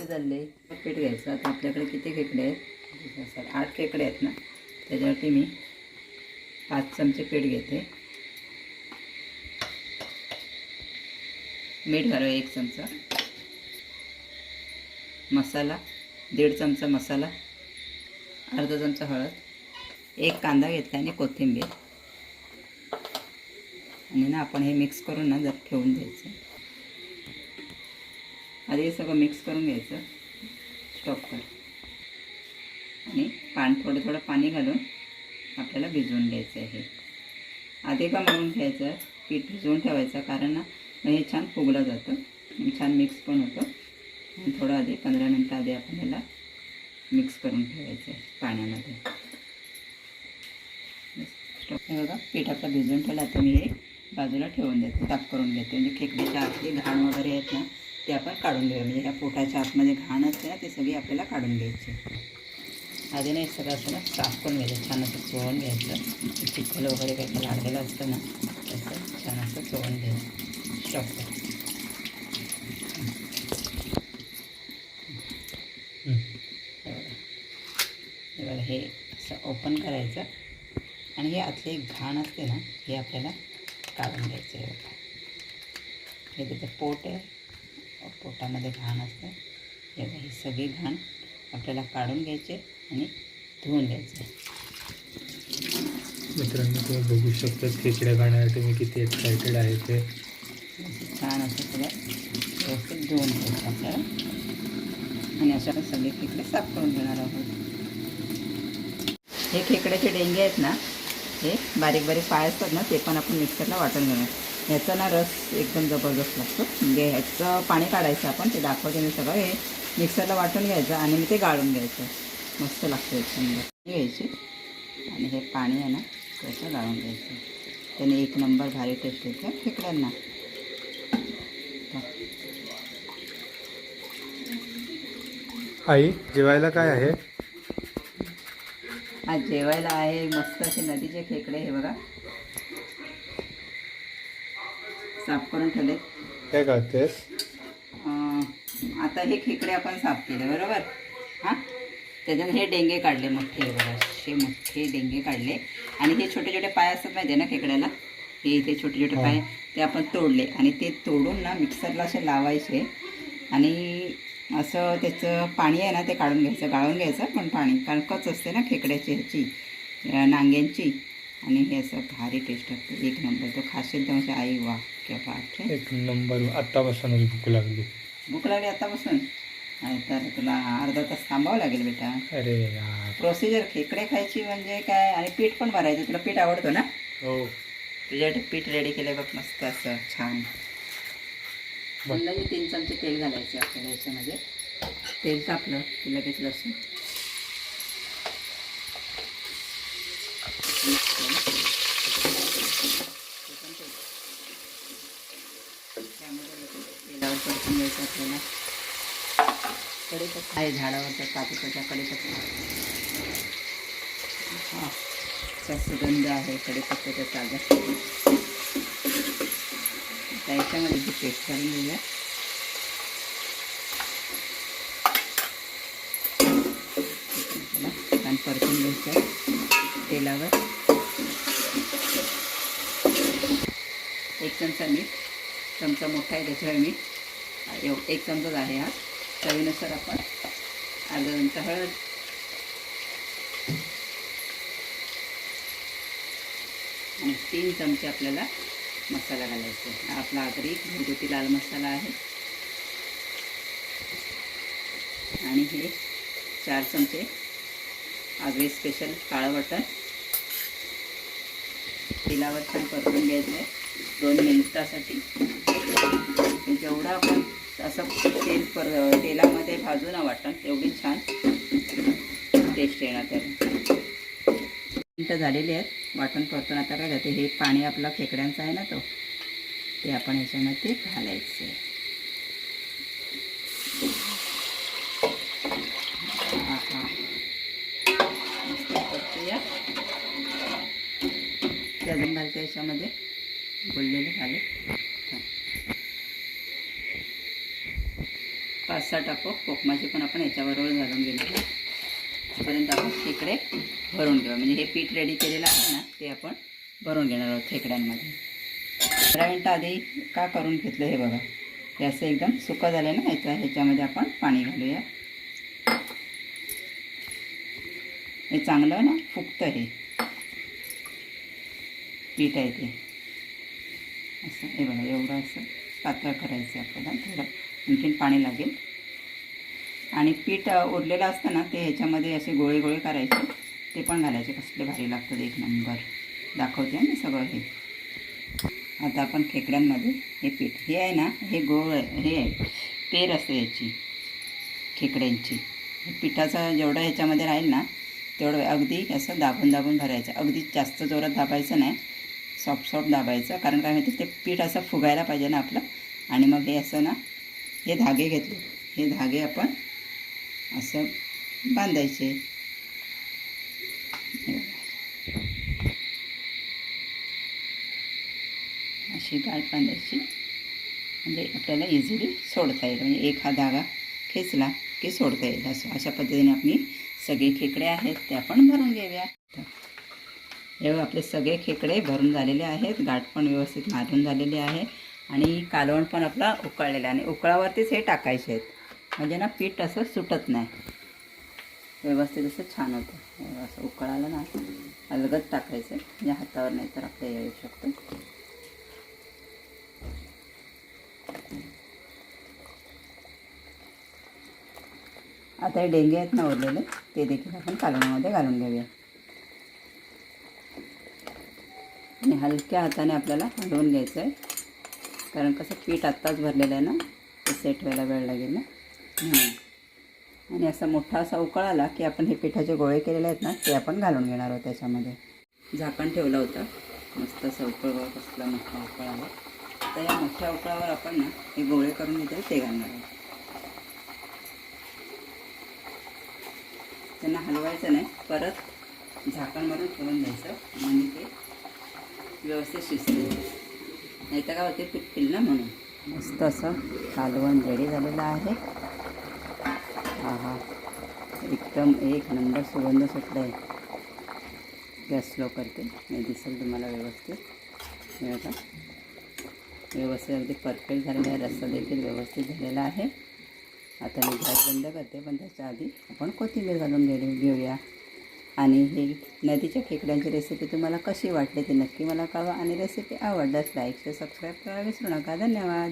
चालले पीठ घ्यायचं. आता आपल्याकडे किती खेकडे आहेत? 8 खेकडे आहेत ना, त्याच्यावरती मी 5 चमचे पीठ घेते. मीठ घालू 1 चमचा, मसाला 1.5 चमचा मसाला, अर्धा चमचा हळद, 1 कांदा घेतला आणि कोथिंबीर, आणि ना आपण हे मिक्स करून ना जर ठेवून द्यायचं. आधी हे सगळं मिक्स करून घ्यायचं. स्टॉप कर. आणि थोडं थोडं पाणी घालून आपल्याला भिजवून घ्यायचं आहे. आधी का मळून घ्यायचं, पीठ भिजवून ठेवायचं, कारण ना हे छान फुगलं जातं आणि छान मिक्स पण होतं. आणि थोडं आधी 15 मिनटं आधी आपण याला मिक्स करून ठेवायचं आहे पाण्यामध्ये. हे बघा पीठ आपलं भिजवून ठेवलं. आता मी हे बाजूला ठेवून देते, ताप करून घेते. म्हणजे खेकड्याच्या आतली घाण वगैरे आहेत ना ते आपण काढून घेऊया. म्हणजे ह्या पोटाच्या आतमध्ये घाण असते ना ते सगळी आपल्याला काढून घ्यायची. आधी नाही सगळं असं ना साफ करून घ्यायचं, छान असं चोळून घ्यायचं. चिखल वगैरे काही लागलेलं असतं ना तसं छान असं चोळून घ्यायचं. स्टॉप कर. हे असं ओपन करायचं आणि हे आतले घाण असते ना हे आपल्याला काढून घ्यायचं आहे. हे त्याचं पोट आहे, पोटामध्ये घाण असते. ही सगळी घाण आपल्याला काढून घ्यायचे आणि धुवून घ्यायचे. मित्रांनो तुम्ही बघू शकता खेकड्या खाण्यासाठी मी किती एक्सायटेड आहे ते. छान असं सगळं व्यवस्थित धुवून घ्यायचं आपल्याला. आणि अशा आपण सगळे खेकडे साफ करून घेणार आहोत. हे खेकड्याचे डेंगे आहेत ना, हे बारीक बारीक पाय असतात ना ते पण आपण मिक्सरला वाटून घेणार. ह्याचा ना रस एकदम जबरदस्त लागतो. म्हणजे ह्याचं पाणी काढायचं आपण, ते दाखवते मी सगळं. हे मिक्सरला वाटून घ्यायचं आणि मी ते गाळून घ्यायचं. मस्त लागतं एक नंबर घ्यायची. आणि हे पाणी आहे ना त्याचं गाळून घ्यायचं. त्याने 1 नंबर भारी टेस्ट येते खेकड्यांना. आई जेवायला काय आहे? आज जेवायला आहे मस्त असे नदीचे खेकडे. हे बघा साफ करून ठेवले. काय करतेस? आता हे खेकडे आपण साफ केले बरोबर. हां, त्याच्यात हे डेंगे काढले मोठे. हे बघा असे मोठे डेंगे काढले. आणि हे छोटे छोटे पाय असतात माहिती आहे ना खेकड्याला, हे इथे छोटे छोटे पाय ते आपण तोडले. आणि ते तोडून ना मिक्सरला असे लावायचे आणि असं त्याचं पाणी आहे ना ते काढून घ्यायचं, गाळून घ्यायचं. पण पाणी कारण कच असते ना खेकड्याची ह्याची नांग्यांची. आणि हे असं भारी टेस्ट असतं 1 नंबर. तो खाशील तर म्हणजे आई वा किंवा 1 नंबर. आत्तापासून भूक लागली. भूक लागली आतापासून? तर तुला अर्धा तास थांबावं लागेल बेटा. अरे यार प्रोसिजर खेकडे खायची म्हणजे काय. आणि पीठ पण भरायचं. तुला पीठ आवडतो ना? हो. तुझ्यासाठी पीठ रेडी केलं बघ मस्त असं छान. अंदाजे 3 चमचे तेल घालायचे आपल्याला याच्यामध्ये. तेल तापलं की लगेच लसूण, तेलावर परतून घ्यायचं आपल्याला. कढीपत्ता आहे झाडावरचा काजूचा कढीपत्ता. हां, चा सुगंध आहे कढीपत्त्याचा ताजा. त्याच्यामध्ये जी पेस्ट करून घेऊया. छान परतून घ्यायचं तेलावर. 1 चमचा मीठ, चमचा मोठा आहे त्याच्यावर मीठ 1 चमचाच आहे हा. चवीनुसार आपण अर्धा चमचा हळद, आणि 3 चमचे आपल्याला मसाला घालायचा. हा आपला आगरी घरगुती लाल मसाला आहे. आणि हे 4 चमचे आगरी स्पेशल काळं वाटण. तेलावर छान परतून घ्यायचं आहे 2 मिनिटासाठी. जेवढं आपण असं तेलामध्ये भाजू ना वाटण तेवढी छान टेस्ट येणार त्याला. मिनटं झालेली आहेत वाटण परतून. आता काय जाते हे पाणी आपलं खेकड्यांचं आहे ना तो ते आपण ह्याच्यामध्ये घालायचं आहे. मस्त परतूया. ते अजून घालते याच्यामध्ये बोललेले झाले. 5-6 टाकू कोकमाचे पण आपण याच्याबरोबर घालून घेणार. तोपर्यंत आपण खेकडे भरून घेऊ. म्हणजे हे पीठ रेडी केलेलं आहे ना ते आपण भरून घेणार आहोत खेकड्यांमध्ये. 15 मिनटं आधी का करून घेतलं हे बघा. हे असं एकदम सुकं झालं ना ह्याच्यामध्ये आपण पाणी घालूया. हे चांगलं ना फुगतं हे पीठ आहे ते. असं हे बघा एवढं असं पातळ करायचं आपल्याला. थोडं आणखीन पाणी लागेल. आणि पीठ उरलेलं असतं ना ते ह्याच्यामध्ये असे गोळे गोळे करायचे. ते पण घालायचे. कसले भारी लागतात. एक नंबर दाखवते ना सगळं हे. आता आपण खेकड्यांमध्ये हे पीठ हे आहे ना हे गोळ हे आहे पेर असते याची खेकड्यांची. पिठाचं जेवढं ह्याच्यामध्ये राहील ना तेवढं अगदी असं दाबून दाबून भरायचं. अगदी जास्त जोरात दाबायचं नाही. सॉफ्ट सॉफ्ट दाबायचं. कारण काय माहिती ते पीठ असं फुगायला पाहिजे ना आपलं. आणि मग हे असं ना हे धागे घेतले. हे धागे आपण असं बांधायचे. अशी गाठ बांधायची. म्हणजे आपल्याला इझिली सोडता येईल. म्हणजे एक हा धागा खेचला की सोडता येईल. असं अशा पद्धतीने आपली सगळे खेकडे आहेत ते आपण भरून घेऊया. हे आपले सगळे खेकडे भरून झालेले आहेत. गाठ पण व्यवस्थित मारून झालेली आहे. आणि कालवण पण आपला उकळलेला आहे. आणि उकळावरतीच हे टाकायचे आहेत. म्हणजे ना पीठ असं सुटत नाही. व्यवस्थित असं छान होतं. असं उकळाला ना अलगद टाकायचं. म्हणजे हातावर नाही तर आपल्या येऊ शकतं. आता हे डेंगे आहेत ना उरलेले ते देखील आपण कालवणामध्ये घालून घेऊया. आणि हलक्या हाताने आपल्याला हलवून घ्यायचं आहे. कारण कसं पीठ आत्ताच भरलेलं आहे ना ते सेट व्हायला वेळ लागेल ना. आणि असा मोठा असा उकळाला की आपण हे पिठाचे गोळे केलेले आहेत ना ते आपण घालून घेणार आहोत त्याच्यामध्ये. झाकण ठेवलं होतं. मस्त असं उकळवा कसला मोठा उकळाला. तर या मोठ्या उकळावर आपण ना हे गोळे करून घेतले ते घालणार आहोत. त्यांना हलवायचं नाही. परत झाकण मारून ठेवून द्यायचं. म्हणजे ते व्यवस्थित शिजते. नाही तर काय होते पिटतील ना म्हणून. मस्त असं कालवण रेडी झालेलं आहे. हा एकदम एक नंबर सुगंध सुटला आहे. गॅस स्लो करते. नाही दिसेल तुम्हाला व्यवस्थित. हे बघा व्यवस्थित अगदी परफेक्ट झालेला आहे. रस्सा देखील व्यवस्थित झालेला आहे. आता मी गॅस बंद करते. पण त्याच्या आधी आपण कोथिंबीर घालून घेऊया. आणि ही नदीच्या खेकड्यांची रेसिपी तुम्हाला कशी वाटली ते नक्की मला कळवा. आणि रेसिपी आवडल्यास लाईक शेअर सबस्क्राईब करायला विसरू नका. धन्यवाद.